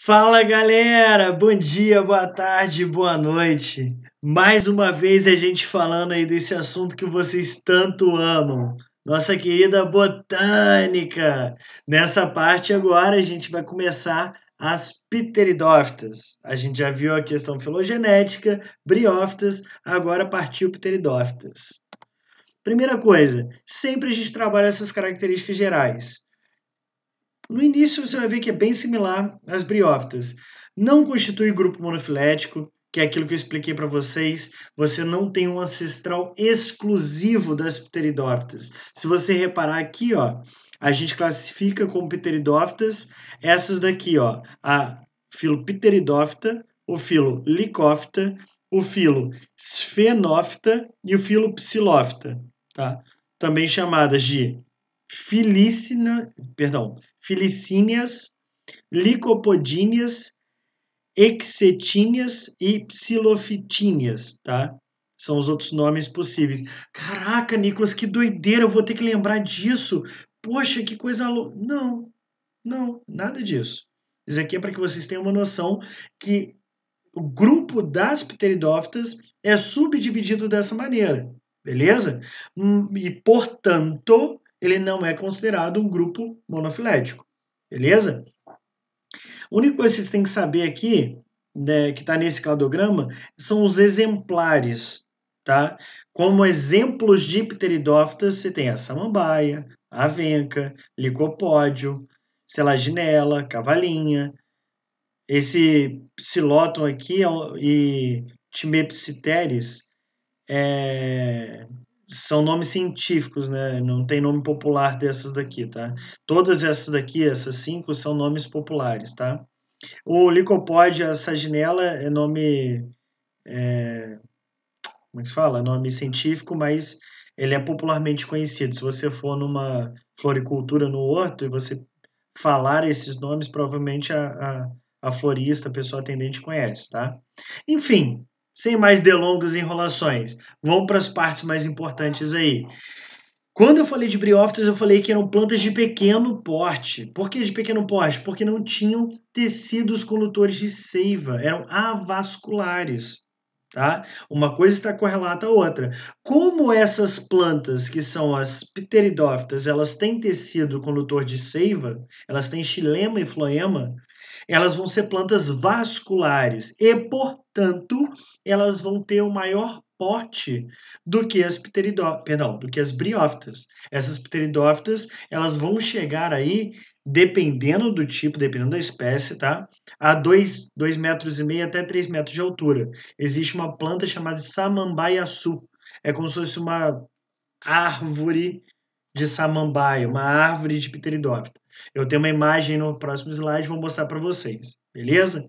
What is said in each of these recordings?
Fala galera, bom dia, boa tarde, boa noite. Mais uma vez a gente falando aí desse assunto que vocês tanto amam, nossa querida botânica. Nessa parte agora a gente vai começar as pteridófitas. A gente já viu a questão filogenética, briófitas, agora partiu pteridófitas. Primeira coisa, sempre a gente trabalha essas características gerais. No início você vai ver que é bem similar às briófitas. Não constitui grupo monofilético, que é aquilo que eu expliquei para vocês. Você não tem um ancestral exclusivo das pteridófitas. Se você reparar aqui, ó, a gente classifica como pteridófitas essas daqui, ó, a filo Pteridófita, o filo Licófita, o filo Sphenófita e o filo Psilófita, tá? Também chamadas de Filicíneas, licopodíneas, excetíneas e psilofitíneas, tá? São os outros nomes possíveis. Caraca, Nicolas, que doideira, eu vou ter que lembrar disso. Poxa, que coisa louca. Não, não, nada disso. Isso aqui é para que vocês tenham uma noção que o grupo das pteridófitas é subdividido dessa maneira, beleza? E, portanto, ele não é considerado um grupo monofilético, beleza? A única coisa que vocês têm que saber aqui, né, que está nesse cladograma, são os exemplares, tá? Como exemplos de pteridófitas, você tem a samambaia, a avenca, licopódio, selaginela, cavalinha. Esse psilóton aqui e Timepsiteris são nomes científicos, né? Não tem nome popular dessas daqui, tá? Todas essas daqui, essas 5, são nomes populares, tá? O licopode, a saginela, é nome, como é que se fala? Nome científico, mas ele é popularmente conhecido. Se você for numa floricultura no horto e você falar esses nomes, provavelmente a florista, a pessoa atendente conhece, tá? Enfim, sem mais delongas e enrolações, vamos para as partes mais importantes aí. Quando eu falei de briófitas, eu falei que eram plantas de pequeno porte. Por que de pequeno porte? Porque não tinham tecidos condutores de seiva, eram avasculares. Tá? Uma coisa está correlata à outra. Como essas plantas, que são as pteridófitas, elas têm tecido condutor de seiva, elas têm xilema e floema, elas vão ser plantas vasculares e, portanto, elas vão ter um maior porte do que as do que as briófitas. Essas pteridófitas, elas vão chegar aí, dependendo do tipo, dependendo da espécie, tá? A 2,5 metros até 3 metros de altura. Existe uma planta chamada samambaiaçu. É como se fosse uma árvore de samambaia, uma árvore de pteridófita. Eu tenho uma imagem no próximo slide, vou mostrar para vocês, beleza?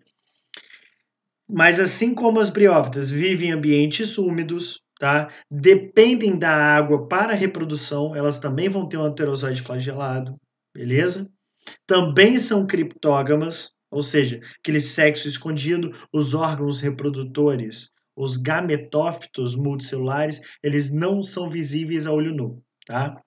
Mas assim como as briófitas vivem em ambientes úmidos, tá? Dependem da água para a reprodução, elas também vão ter um anterozoide flagelado, beleza? Também são criptógamas, ou seja, aquele sexo escondido, os órgãos reprodutores, os gametófitos multicelulares, eles não são visíveis a olho nu, tá?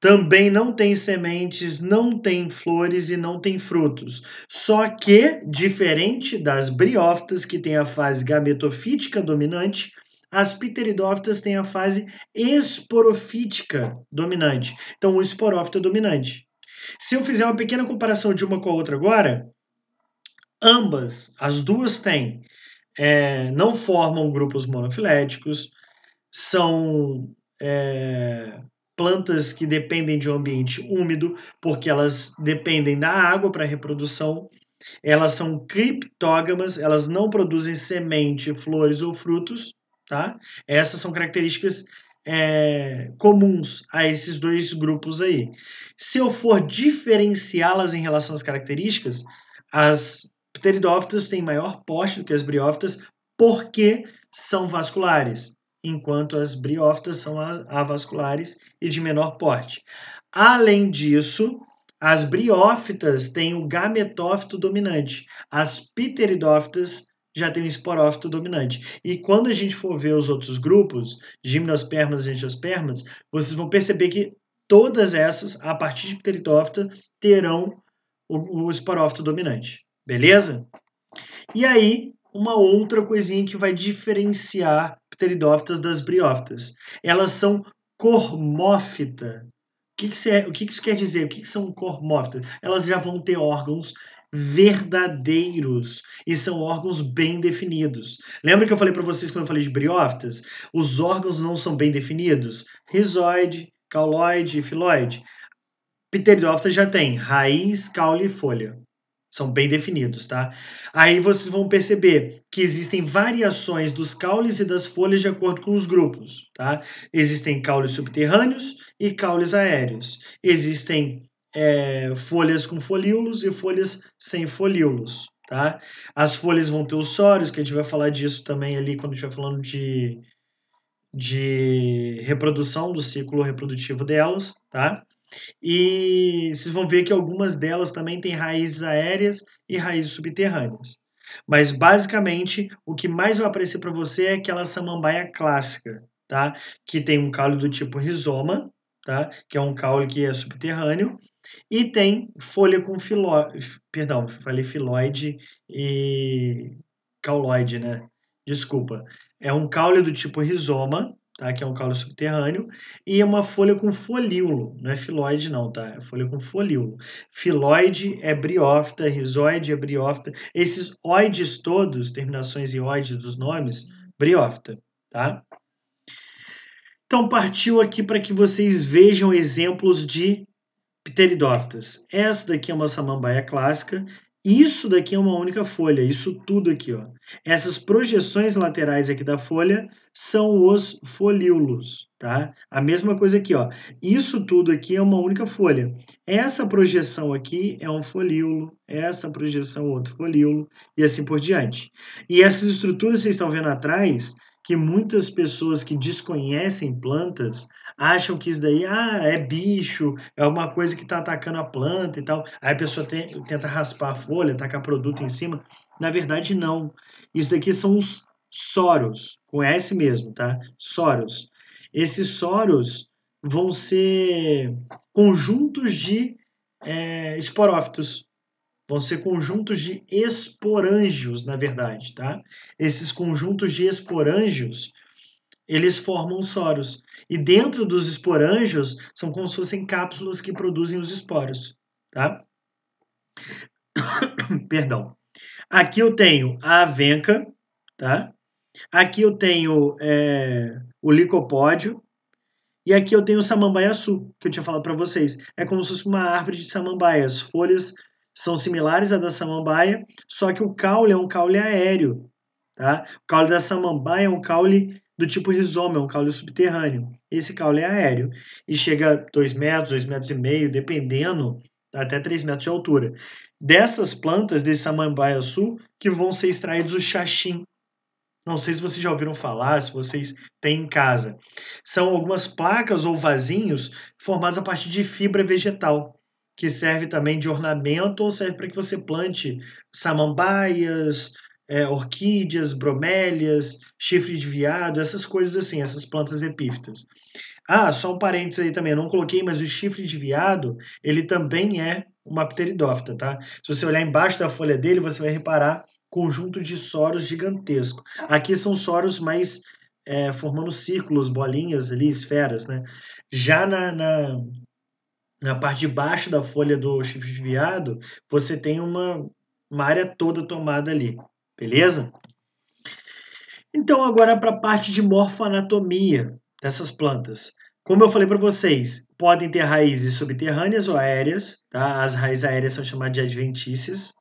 Também não tem sementes, não tem flores e não tem frutos. Só que, diferente das briófitas, que tem a fase gametofítica dominante, as pteridófitas têm a fase esporofítica dominante. Então, o esporófito é dominante. Se eu fizer uma pequena comparação de uma com a outra agora, as duas têm, não formam grupos monofiléticos, são plantas que dependem de um ambiente úmido, porque elas dependem da água para a reprodução, elas são criptógamas, elas não produzem semente, flores ou frutos, tá? Essas são características comuns a esses dois grupos aí. Se eu for diferenciá-las em relação às características, as pteridófitas têm maior porte do que as briófitas porque são vasculares, enquanto as briófitas são avasculares e de menor porte. Além disso, as briófitas têm o gametófito dominante, as pteridófitas já têm o esporófito dominante. E quando a gente for ver os outros grupos, gimnospermas e angiospermas, vocês vão perceber que todas essas, a partir de pteridófita, terão o esporófito dominante. Beleza? E aí, uma outra coisinha que vai diferenciar pteridófitas das briófitas. Elas são cormófita. O que isso quer dizer? O que são cormófitas? Elas já vão ter órgãos verdadeiros e são órgãos bem definidos. Lembra que eu falei para vocês quando eu falei de briófitas? Os órgãos não são bem definidos? Rizoide, cauloide e filoide. Pteridófita já tem raiz, caule e folha. São bem definidos, tá? Aí vocês vão perceber que existem variações dos caules e das folhas de acordo com os grupos, tá? Existem caules subterrâneos e caules aéreos. Existem folhas com folíolos e folhas sem folíolos, tá? As folhas vão ter os sórios, que a gente vai falar disso também ali quando a gente vai falando de reprodução, do ciclo reprodutivo delas, tá? E vocês vão ver que algumas delas também têm raízes aéreas e raízes subterrâneas. Mas basicamente o que mais vai aparecer para você é aquela samambaia clássica, tá? Que tem um caule do tipo rizoma, tá? Que é um caule que é subterrâneo e tem folha com perdão, falei filoide e cauloide, né? Desculpa. É um caule do tipo rizoma, tá? Que é um caule subterrâneo, e é uma folha com folíolo, não é filoide não, tá? É folha com folíolo. Filoide é briófita, rizoide é briófita. Esses oides todos, terminações em oide dos nomes, briófita, tá? Então partiu aqui para que vocês vejam exemplos de pteridófitas. Essa daqui é uma samambaia clássica. Isso daqui é uma única folha, isso tudo aqui, ó. Essas projeções laterais aqui da folha são os folíolos, tá? A mesma coisa aqui, ó. Isso tudo aqui é uma única folha. Essa projeção aqui é um folíolo, essa projeção outro folíolo e assim por diante. E essas estruturas que vocês estão vendo atrás, que muitas pessoas que desconhecem plantas acham que isso daí é bicho, é uma coisa que está atacando a planta e tal. Aí a pessoa tenta raspar a folha, tacar produto em cima. Na verdade, não. Isso daqui são os soros, com S mesmo, tá? Soros. Esses soros vão ser conjuntos de esporófitos. Vão ser conjuntos de esporângios, na verdade, tá? Esses conjuntos de esporângios eles formam soros. E dentro dos esporângios são como se fossem cápsulas que produzem os esporos, tá? Perdão. Aqui eu tenho a avenca, tá? Aqui eu tenho o licopódio e aqui eu tenho o samambaiaçu, que eu tinha falado para vocês. É como se fosse uma árvore de samambaia. As folhas são similares à da samambaia, só que o caule é um caule aéreo, tá? O caule da samambaia é um caule do tipo rizoma, é um caule subterrâneo. Esse caule é aéreo e chega a 2 metros, 2 metros e meio, dependendo, até 3 metros de altura. Dessas plantas, desse samambaia-sul, que vão ser extraídos o xaxim. Não sei se vocês já ouviram falar, se vocês têm em casa. São algumas placas ou vasinhos formados a partir de fibra vegetal, que serve também de ornamento ou serve para que você plante samambaias, orquídeas, bromélias, chifre de veado, essas coisas assim, essas plantas epífitas. Ah, só um parênteses aí também, eu não coloquei, mas o chifre de veado, ele também é uma pteridófita, tá? Se você olhar embaixo da folha dele, você vai reparar conjunto de soros gigantesco. Aqui são soros mais formando círculos, bolinhas ali, esferas, né? Já na parte de baixo da folha do chifre de veado, você tem uma área toda tomada ali, beleza? Então, agora para a parte de morfoanatomia dessas plantas. Como eu falei para vocês, podem ter raízes subterrâneas ou aéreas, tá? As raízes aéreas são chamadas de adventícias.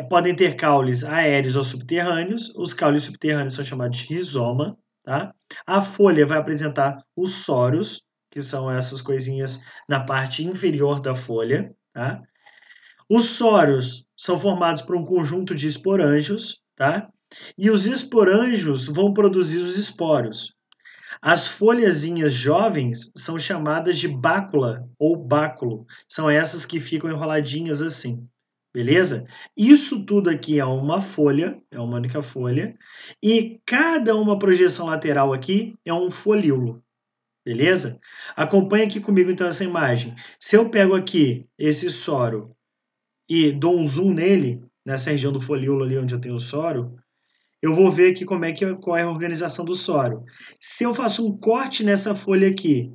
Podem ter caules aéreos ou subterrâneos. Os caules subterrâneos são chamados de rizoma, tá? A folha vai apresentar os soros, que são essas coisinhas na parte inferior da folha, tá? Os soros são formados por um conjunto de esporângios, tá? E os esporângios vão produzir os esporos. As folhazinhas jovens são chamadas de bácula ou báculo. São essas que ficam enroladinhas assim. Beleza? Isso tudo aqui é uma folha, é uma única folha, e cada uma projeção lateral aqui é um folíolo. Beleza? Acompanha aqui comigo então essa imagem. Se eu pego aqui esse soro e dou um zoom nele, nessa região do folíolo ali onde eu tenho o soro, eu vou ver aqui qual é a organização do soro. Se eu faço um corte nessa folha aqui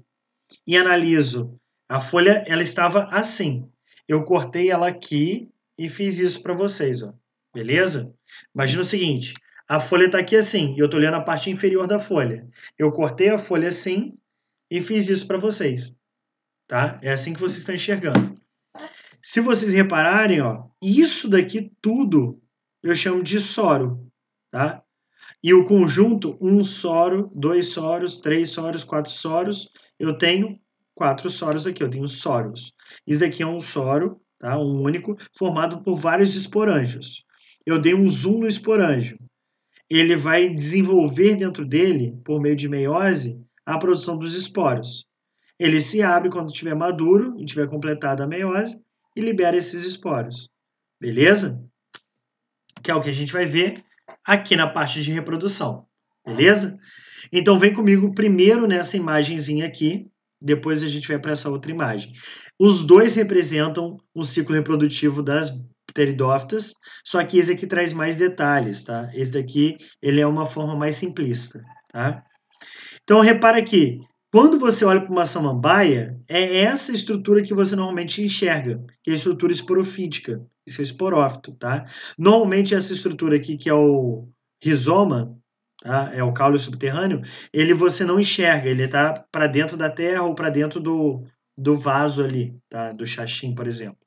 e analiso, a folha ela estava assim. Eu cortei ela aqui e fiz isso para vocês, ó. Beleza? Imagina o seguinte, a folha está aqui assim, e eu estou olhando a parte inferior da folha. Eu cortei a folha assim e fiz isso para vocês, tá? É assim que vocês estão enxergando. Se vocês repararem, ó, isso daqui tudo eu chamo de soro, tá? E o conjunto, um soro, 2 soros, 3 soros, 4 soros, eu tenho 4 soros aqui, eu tenho soros. Isso daqui é um soro, tá? Um único, formado por vários esporângios. Eu dei um zoom no esporângio. Ele vai desenvolver dentro dele, por meio de meiose, a produção dos esporos. Ele se abre quando estiver maduro e tiver completada a meiose e libera esses esporos. Beleza? Que é o que a gente vai ver aqui na parte de reprodução. Beleza? Então vem comigo primeiro nessa imagenzinha aqui, depois a gente vai para essa outra imagem. Os dois representam o ciclo reprodutivo das pteridófitas, só que esse aqui traz mais detalhes, tá? Esse daqui, ele é uma forma mais simplista, tá? Então repara aqui, quando você olha para uma samambaia, é essa estrutura que você normalmente enxerga, que é a estrutura esporofítica, isso é esporófito, tá? Normalmente essa estrutura aqui, que é o rizoma, tá? É o caule subterrâneo, ele você não enxerga, ele está para dentro da terra ou para dentro do vaso ali, tá? Do xaxim, por exemplo.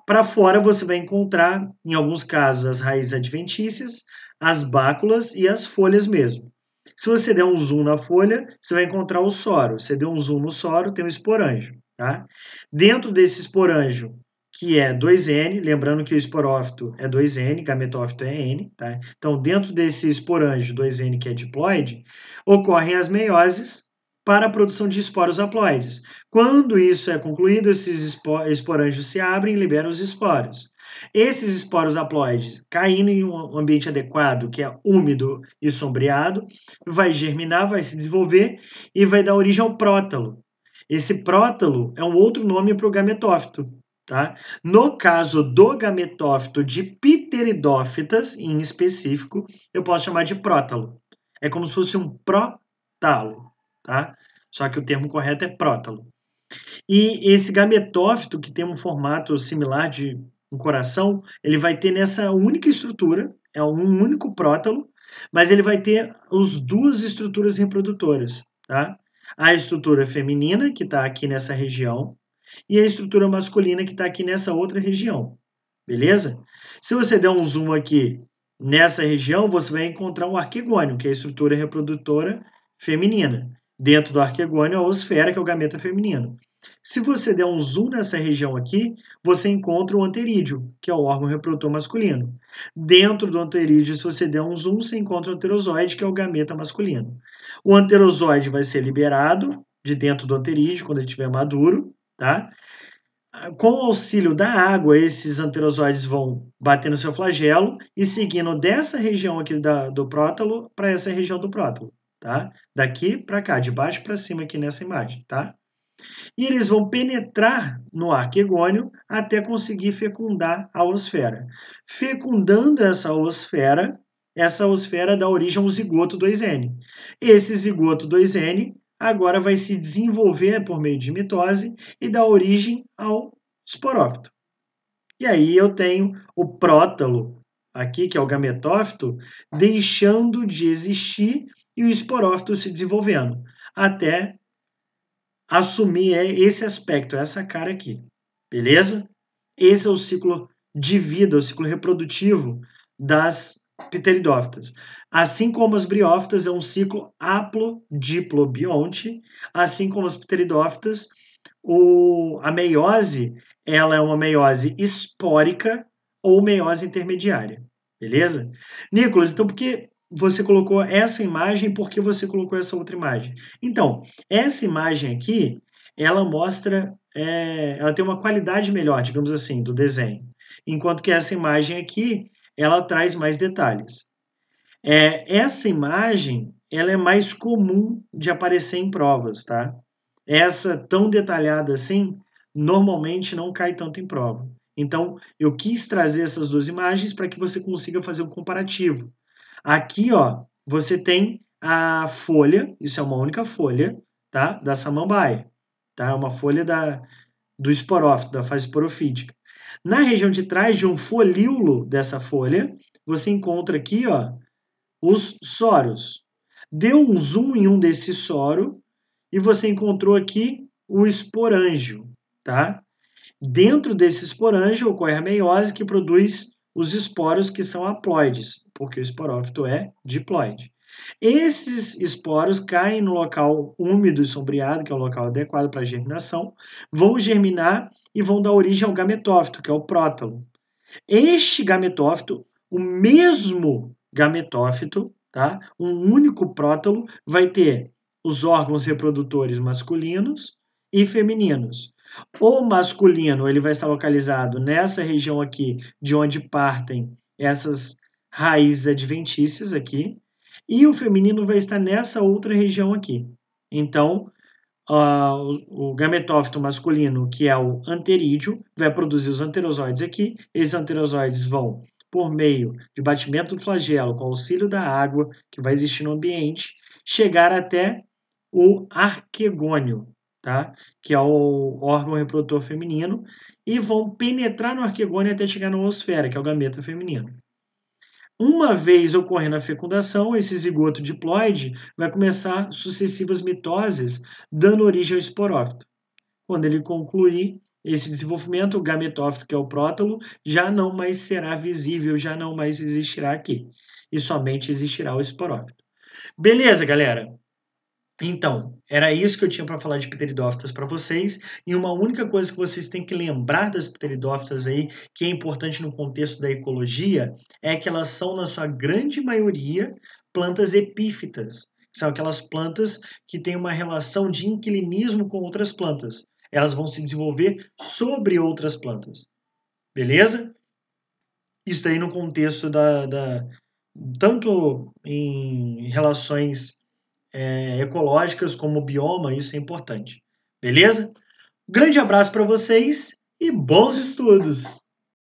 Para fora você vai encontrar, em alguns casos, as raízes adventícias, as báculas e as folhas mesmo. Se você der um zoom na folha, você vai encontrar o soro. Você deu um zoom no soro, tem um esporângio, tá? Dentro desse esporângio, que é 2N, lembrando que o esporófito é 2N, gametófito é N, tá? Então, dentro desse esporângio 2N, que é diploide, ocorrem as meioses para a produção de esporos haploides. Quando isso é concluído, esses esporângios se abrem e liberam os esporos. Esses esporos haploides, caindo em um ambiente adequado, que é úmido e sombreado, vai germinar, vai se desenvolver e vai dar origem ao prótalo. Esse prótalo é um outro nome para o gametófito. Tá? No caso do gametófito de pteridófitas, em específico, eu posso chamar de prótalo. É como se fosse um prótalo. Tá? Só que o termo correto é prótalo. E esse gametófito, que tem um formato similar de um coração, ele vai ter nessa única estrutura, é um único prótalo, mas ele vai ter as duas estruturas reprodutoras, tá? A estrutura feminina, que está aqui nessa região, e a estrutura masculina, que está aqui nessa outra região, beleza? Se você der um zoom aqui nessa região, você vai encontrar um arquegônio, que é a estrutura reprodutora feminina. Dentro do arquegônio, a oosfera, que é o gameta feminino. Se você der um zoom nessa região aqui, você encontra o anterídeo, que é o órgão reprodutor masculino. Dentro do anterídeo, se você der um zoom, você encontra o anterozoide, que é o gameta masculino. O anterozoide vai ser liberado de dentro do anterídeo quando ele estiver maduro, tá? Com o auxílio da água, esses anterozoides vão bater no seu flagelo e seguindo dessa região aqui do prótalo para essa região do prótalo, tá? Daqui para cá, de baixo para cima aqui nessa imagem, tá? E eles vão penetrar no arquegônio até conseguir fecundar a oosfera. Fecundando essa oosfera dá origem ao zigoto 2N. Esse zigoto 2N agora vai se desenvolver por meio de mitose e dar origem ao esporófito. E aí eu tenho o prótalo aqui, que é o gametófito, deixando de existir e o esporófito se desenvolvendo, até assumir esse aspecto, essa cara aqui, beleza? Esse é o ciclo de vida, o ciclo reprodutivo das pteridófitas. Assim como as briófitas, é um ciclo haplodiplobionte, assim como as pteridófitas, a meiose, ela é uma meiose espórica ou meiose intermediária, beleza? Nicolas, então por que você colocou essa imagem e por que você colocou essa outra imagem? Então, essa imagem aqui, ela mostra, ela tem uma qualidade melhor, digamos assim, do desenho. Enquanto que essa imagem aqui, ela traz mais detalhes. Essa imagem, ela é mais comum de aparecer em provas, tá? Essa tão detalhada assim, normalmente não cai tanto em prova. Então, eu quis trazer essas duas imagens para que você consiga fazer um comparativo. Aqui, ó, você tem a folha, isso é uma única folha, tá? Da samambaia, tá? É uma folha do esporófito, da fase esporofítica. Na região de trás de um folíolo dessa folha, você encontra aqui, ó, os soros. Deu um zoom em um desse soro e você encontrou aqui o esporângio, tá? Dentro desse esporângio ocorre a meiose que produz os esporos que são haploides, porque o esporófito é diploide. Esses esporos caem no local úmido e sombreado, que é o local adequado para a germinação, vão germinar e vão dar origem ao gametófito, que é o prótalo. Este gametófito, o mesmo gametófito, tá? Um único prótalo, vai ter os órgãos reprodutores masculinos e femininos. O masculino ele vai estar localizado nessa região aqui, de onde partem essas raízes adventícias aqui, e o feminino vai estar nessa outra região aqui. Então, o gametófito masculino, que é o anterídeo, vai produzir os anterozoides aqui. Esses anterozoides vão, por meio de batimento do flagelo, com auxílio da água que vai existir no ambiente, chegar até o arquegônio, tá? Que é o órgão reprodutor feminino, e vão penetrar no arquegônio até chegar na oosfera, que é o gameta feminino. Uma vez ocorrendo a fecundação, esse zigoto diploide vai começar sucessivas mitoses, dando origem ao esporófito. Quando ele concluir esse desenvolvimento, o gametófito, que é o prótalo, já não mais será visível, já não mais existirá aqui. E somente existirá o esporófito. Beleza, galera? Então, era isso que eu tinha para falar de pteridófitas para vocês. E uma única coisa que vocês têm que lembrar das pteridófitas aí, que é importante no contexto da ecologia, é que elas são, na sua grande maioria, plantas epífitas. São aquelas plantas que têm uma relação de inquilinismo com outras plantas. Elas vão se desenvolver sobre outras plantas. Beleza? Isso daí no contexto tanto em relações ecológicas como bioma, isso é importante. Beleza? Grande abraço para vocês e bons estudos!